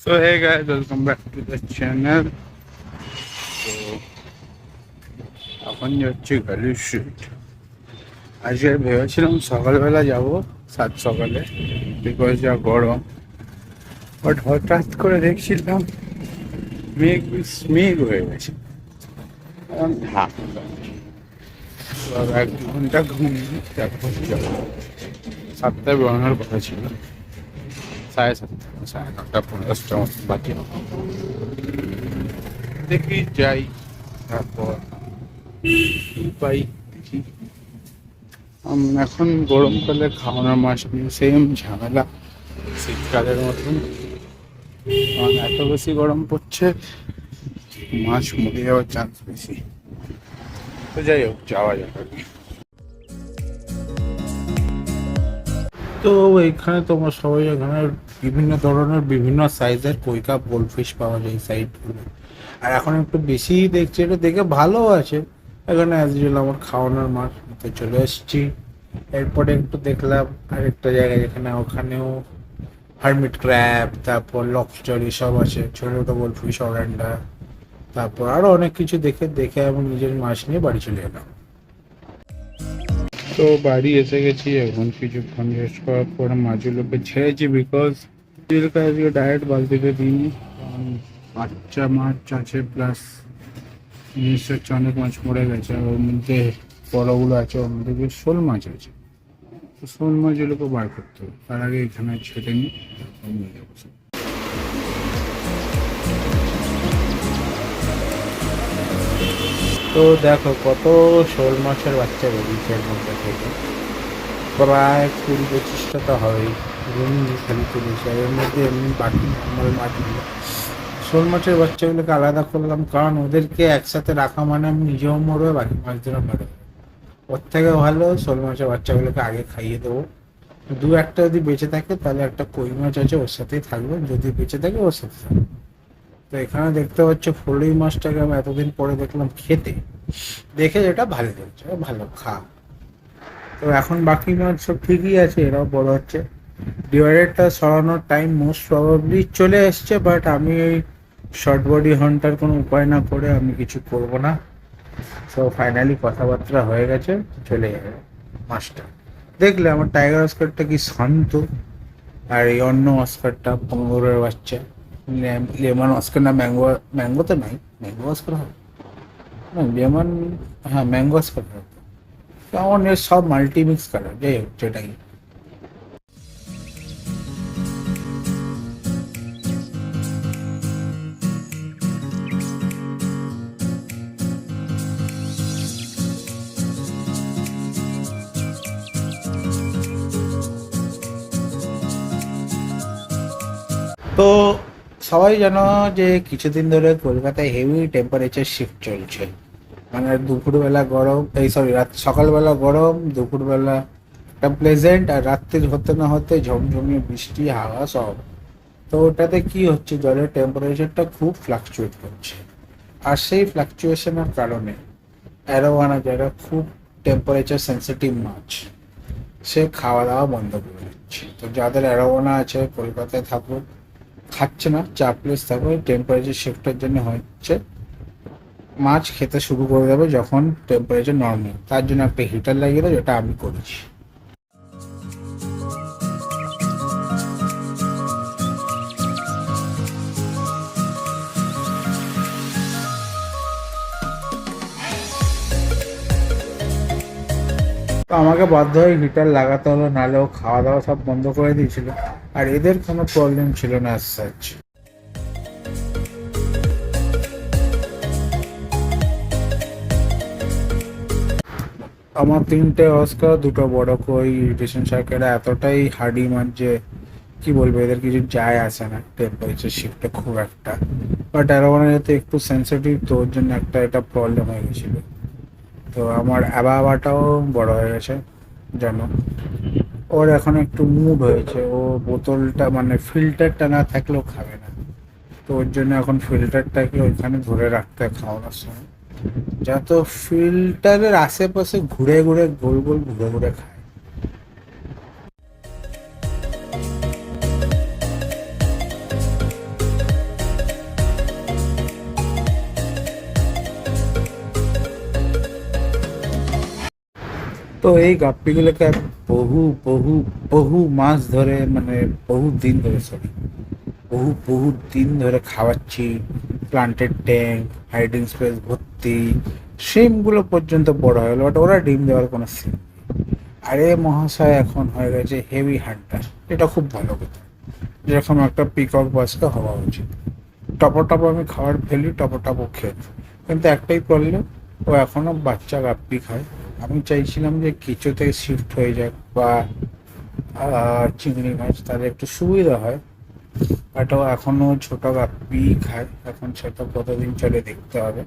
So hey guys, welcome back to the channel. তো এখন যাচ্ছি ভ্যালি স্ট্রিট। আজকে ভেবেছিলাম সকালবেলা যাব, সাত সকালে, বিকজ যা গরম। বাট হঠাৎ করে দেখছিলাম মেঘ হয়ে গেছে। এক ঘন্টা ঘুমিয়ে তারপর যাবো। সাতটায় বেরোনোর কথা ছিল, সাড়ে 9:50 মতো বাকি। দেখি যাই, তারপর পাই দেখি। এখন গরমকালে খাওয়ানোর মাছ নিয়ে সেম ঝামেলা শীতকালের মতন, কারণ এত বেশি গরম পড়ছে, মাছ মরে যাওয়ার চান্স বেশি। তো যাই হোক, যাওয়া যাক আর কি। তো এখানে তোমার সবাই এখানে বিভিন্ন ধরনের বিভিন্ন সাইজের কই কাপ গোল্ডফিশ পাওয়া যায় এই সাইডগুলো। আর এখন একটু বেশি দেখছি, এটা দেখে ভালো আছে। এখানে অ্যাজ ইউজুয়াল আমার খাওয়ানোর মাছ তো চলে এসেছি। এরপরে একটু দেখলাম আরেকটা জায়গায়, যেখানে ওখানেও হারমিট ক্র্যাব, তারপর লবস্টার এসব আছে, ছোটো ছোটো গোল্ডফিশ, অরেন্ডা, তারপর আরও অনেক কিছু দেখে আমি নিজের মাছ নিয়ে বাড়ি চলে এলাম। তো বাড়ি এসে গেছি, এখন কিছুক্ষণ রেস্ট করার পরে মাছগুলোকে ছেড়েছি, বিকজ মাছগুলোকে আজকে ডাইরেক্ট বালতিতে দিইনি, কারণ বাচ্চা মাছ আছে, প্লাস জিনিসটা হচ্ছে অনেক মাছ মরে গেছে। আর ওর মধ্যে বড়গুলো আছে, ওর মধ্যে বেশ শোল মাছ আছে। তো শোল মাছগুলোকে বার করতে হবে, তার আগে এখানে ছেড়ে নিই, তারপর নিয়ে যাবো সব। তো দেখো কত শোল মাছের বাচ্চা বেরিয়েছে এর মধ্যে থেকে, প্রায় 20-25টা তো হবেই। রুমি খালি তুলেছে, এর মধ্যে এমনি বাকি নর্মাল মাছগুলো, শোল মাছের বাচ্চাগুলোকে আলাদা করলাম, কারণ ওদেরকে একসাথে রাখা মানে আমি নিজেও মরবে, বাকি মাছদেরও মরবে। ওর থেকে ভালো শোল মাছের বাচ্চাগুলোকে আগে খাইয়ে দেবো। দু একটা যদি বেঁচে থাকে তাহলে একটা কই মাছ আছে, ওর সাথেই থাকবে, যদি বেঁচে থাকে ওর সাথে থাকবে। তো এখানে দেখতে পাচ্ছ ফলই মাছটাকে আমি এতদিন পরে দেখলাম খেতে, দেখে যেটা ভালো লাগছে, ভালো খা। তো এখন বাকি মাছ সব ঠিকই আছে, এরাও বড় হচ্ছে। ডিভাইডারটা সরানোর টাইম মোস্ট প্রবাবলি চলে এসছে, বাট আমি এই শর্ট বডি হন্টার কোনো উপায় না করে আমি কিছু করব না। সো ফাইনালি কথাবার্তা হয়ে গেছে, চলে যাবে মাছটা। দেখলে আমার টাইগার অস্কারটা কি শান্ত, আর এই অন্য অস্কারটা পঙ্গরের বাচ্চা, লেমন অস্কার না ম্যাঙ্গো, ম্যাঙ্গো তো নাই, ম্যাঙ্গো অস্কার হবে না, লেমন, হ্যাঁ ম্যাঙ্গো অস্কার হবে। কেমন এর সব মাল্টিমিক্স কালার, যাই হোক যেটাই। তো সবাই জানো যে কিছুদিন ধরে কলকাতায় হেভি টেম্পারেচার শিফট চলছে, মানে দুপুরবেলা গরম, এই সরি সকালবেলা গরম, দুপুরবেলা একটা প্লেজেন্ট, আর রাত্রির হতে না হতে ঝমঝমিয়ে বৃষ্টি, হাওয়া সব। তো ওটাতে কি হচ্ছে, জলের টেম্পারেচারটা খুব ফ্লাকচুয়েট করছে। আর সেই ফ্লাকচুয়েশনের কারণে অ্যারোয়ানা, যারা খুব টেম্পারেচার সেন্সিটিভ মাছ, সে খাওয়া দাওয়া বন্ধ করে দিচ্ছে। তো যাদের অ্যারোয়ানা আছে কলকাতায় থাকো, খাচ্ছে না, চাপলেস থাকো, টেম্পারেচার শিফটের জন্য হচ্ছে, মাছ খেতে শুরু করে দেবে যখন টেম্পারেচার নর্মাল। তার জন্য একটা হিটার লাগিয়ে দেবে, যেটা আমি করেছি। তো আমাকে বাধ্য হয়ে হিটার লাগাতে হলো, নাহলে ও খাওয়া দাওয়া সব বন্ধ করে দিয়েছিল। আর এদের কোনো প্রবলেম ছিল না অ্যাজ সাচ। আমার 3টে অস্কার, 2টো বড় কই, ইরিটেশন শার্কেরা এতটাই হার্ডি মাছ যে কি বলবো, এদের কিছু যায় আসে না টেম্পারেচার শিফটে খুব একটা। বাট অ্যারোয়ানা যেহেতু একটু সেন্সিটিভ, তো ওর জন্য একটা এটা প্রবলেম হয়ে গেছিল। তো আমার অ্যাবাবাটাও বড় হয়ে গেছে জানো, ওর এখন একটু মুড হয়েছে, ও বোতলটা মানে ফিল্টারটা না থাকলেও খাবে না। তো ওর জন্য এখন ফিল্টারটাকে ওইখানে ধরে রাখতে হয় খাওয়ানোর সময়, যত ফিল্টারের আশেপাশে ঘুরে ঘুরে গোল গোল ঘুরে ঘুরে খায়। এই গাপ্পিগুলোকে আমি বহু বহু বহু মাস ধরে, মানে বহু দিন ধরে, সরি, বহু বহু দিন ধরে খাওয়াচ্ছি। প্লান্টেড ট্যাঙ্ক, হাইডিং স্পেস ভর্তি, সিমগুলো পর্যন্ত বড় হয়ে গেলো, বাট ওরা ডিম দেওয়ার কোনো সিম। আরে মহাশয় এখন হয়ে গেছে হেভি হান্টার, এটা খুব ভালো কথা। যেরকম একটা পিকক বাসকে হওয়া উচিত। টপো টপো আমি খাবার ফেলি, টপো টপো খেয়ে, কিন্তু একটাই প্রবলেম, ও এখনও বাচ্চা গাপ্পি খায়। আমি চাইছিলাম যে কিছুতে শিফট হয়ে যাক, বা চিংড়ি মাছ, তাহলে একটু সুবিধা হয়। বাট ও এখনও ছোটো গাপ্পি খায়, এখন সেটা কতদিন চলে দেখতে হবে।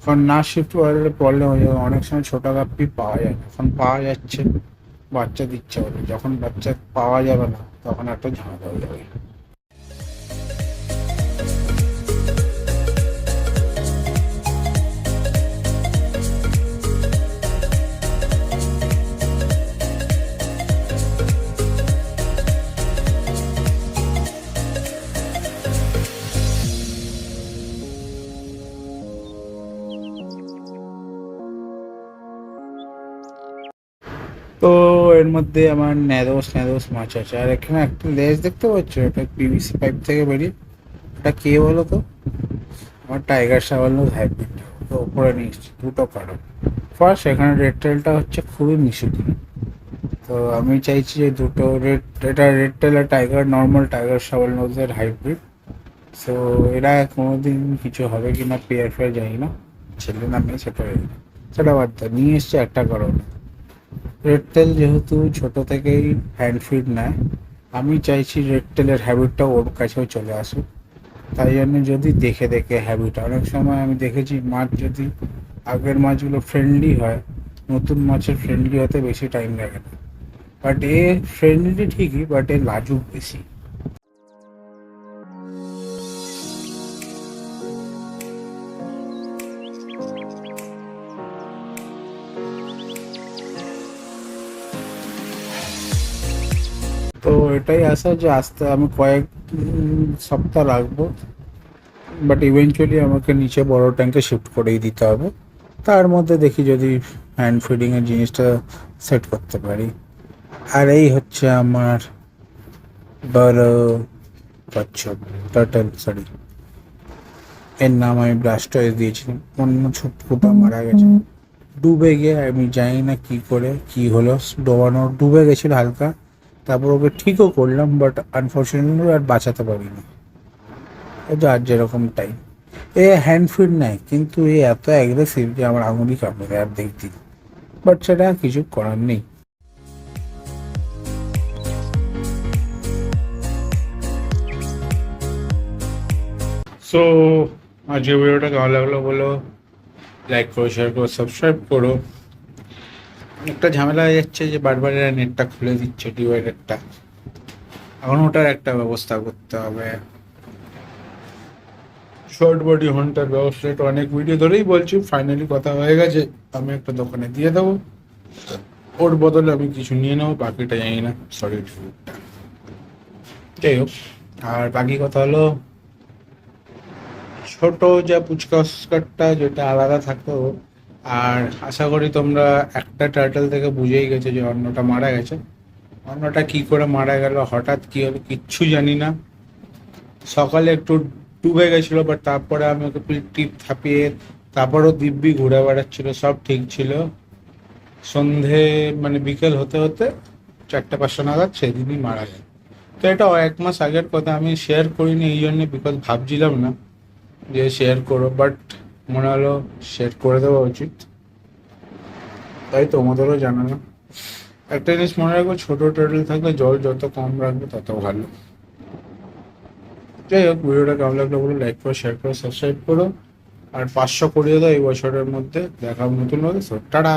কারণ না শিফট করলে প্রবলেম হয়ে যাবে, অনেক সময় ছোটো গাপ্পি পাওয়া যায় না, এখন পাওয়া যাচ্ছে, বাচ্চা দিচ্ছে বলে। যখন বাচ্চা পাওয়া যাবে না, তখন একটা ঝামেলা হয়ে যাবে। তো এর মধ্যে আমার ন্যাদোস ন্যাদোস মাছ আছে, আর এখানে একটা লেজ দেখতে পাচ্ছ, এটা পিভিসি পাইপ থেকে বেরিয়ে। এটা কে বলো তো? আমার টাইগার শাওয়ালনোজ হাইব্রিড। তো ওপরে নিয়ে এসছি দুটো কারণ। ফার্স্ট, এখানে রেড টেলটা হচ্ছে খুবই মিশুকি। তো আমি চাইছি যে দুটো রেড, এটা রেড টেল আর টাইগার, নর্মাল টাইগার শাওয়ালনোজের হাইব্রিড। সো এরা কোনোদিন কিছু হবে কি না, পেয়ার ফেয়ার জানি না, ছেলে না মেয়ে সেটা সেটা বাদ দাও, নিয়ে এসছে একটা কারণ। রেড টেল যেহেতু ছোট থেকেই হ্যান্ড ফিড নেয়, আমি চাইছি রেড টেলের হ্যাবিটটা ওর কাছেও চলে আসুক। তাই জন্য যদি দেখে দেখে হ্যাবিট, অনেক সময় আমি দেখেছি মাছ যদি আগের মাছগুলো ফ্রেন্ডলি হয়, নতুন মাছের ফ্রেন্ডলি হতে বেশি টাইম লাগে না। বাট এ ফ্রেন্ডলি ঠিকই, বাট এ লাজুক বেশি। তো এটাই আশা যে আস্তে আমি কয়েক সপ্তাহ রাখবো, বাট ইভেনচুয়ালি আমাকে নিচে বড় ট্যাঙ্কে শিফট করেই দিতে হবে। তার মধ্যে দেখি যদি হ্যান্ড ফিডিংয়ের জিনিসটা সেট করতে পারি। আর এই হচ্ছে আমার বড় কচ্ছপ, টার্টল, সরি, এর নাম আমি ব্লাস্টয়েস দিয়েছিলাম। অন্য ছোট্টটা মারা গেছে ডুবে গিয়ে, আমি জানি না কি করে কি হলো, ডুবে গেছিল হালকা, তারপর ওকে ঠিকও করলাম, বাট আনফর্চুনেটলি আর বাঁচাতে পারিনি। যার যেরকম টাইম, এ হ্যান্ড ফিড নেয়, কিন্তু এ এত অ্যাগ্রেসিভ যে আমার আঙুলি কামড়ে দেয় আর দেখছি। বাট সেটা কিছু করার নেই। সো আজকে ভিডিওটা কেমন লাগলো বলো, লাইক করো, শেয়ার করো, সাবস্ক্রাইব করো। একটা ঝামেলা হয়ে যাচ্ছে যে বারবার এরা নেটটা খুলে দিচ্ছে, ডিভাইডারটা, এখন ওটার একটা ব্যবস্থা করতে হবে। শর্ট বডি হন্টার ব্যবস্থা, এটা অনেক ভিডিও ধরেই বলছি, ফাইনালি কথা হয়ে গেছে। আমি একটা দোকানে দিয়ে দেবো, ওর বদলে আমি কিছু নিয়ে নেবো, বাকিটা জানি না, সরি ফুডটা। যাই হোক, আর বাকি কথা হলো, ছোট যা পুচকাটা যেটা আলাদা থাকতো, আর আশা করি তোমরা একটা টার্টল থেকে বুঝেই গেছো যে অন্যটা মারা গেছে। অন্যটা কি করে মারা গেল, হঠাৎ কি হলো, কিচ্ছু জানি না। সকালে একটু ডুবে গেছিলো, বাট তারপরে আমি ওকে টিপ থাপিয়ে, তারপরও দিব্যি ঘুরে বেড়াচ্ছিল, সব ঠিক ছিল। সন্ধে মানে বিকেল হতে হতে 4-5 নাগাদ সেদিনই মারা যায়। তো এটা 1 মাস আগের কথা, আমি শেয়ার করিনি এই জন্যে, বিকজ ভাবছিলাম না যে শেয়ার করো, বাট মনে হলো শেয়ার করে দেওয়া উচিত, তাই তোমাদেরও জানানো। একটা জিনিস মনে রাখবো, ছোটো টার্টল থাকলে জল যত কম রাখবে তত ভালো। যাই হোক, ভিডিওটা কেমন লাগলো বলো, লাইক করো, শেয়ার করো, সাবস্ক্রাইব করো, আর 500 করিয়ে দাও এই বছরের মধ্যে। দেখা নতুন হবে, টাটা।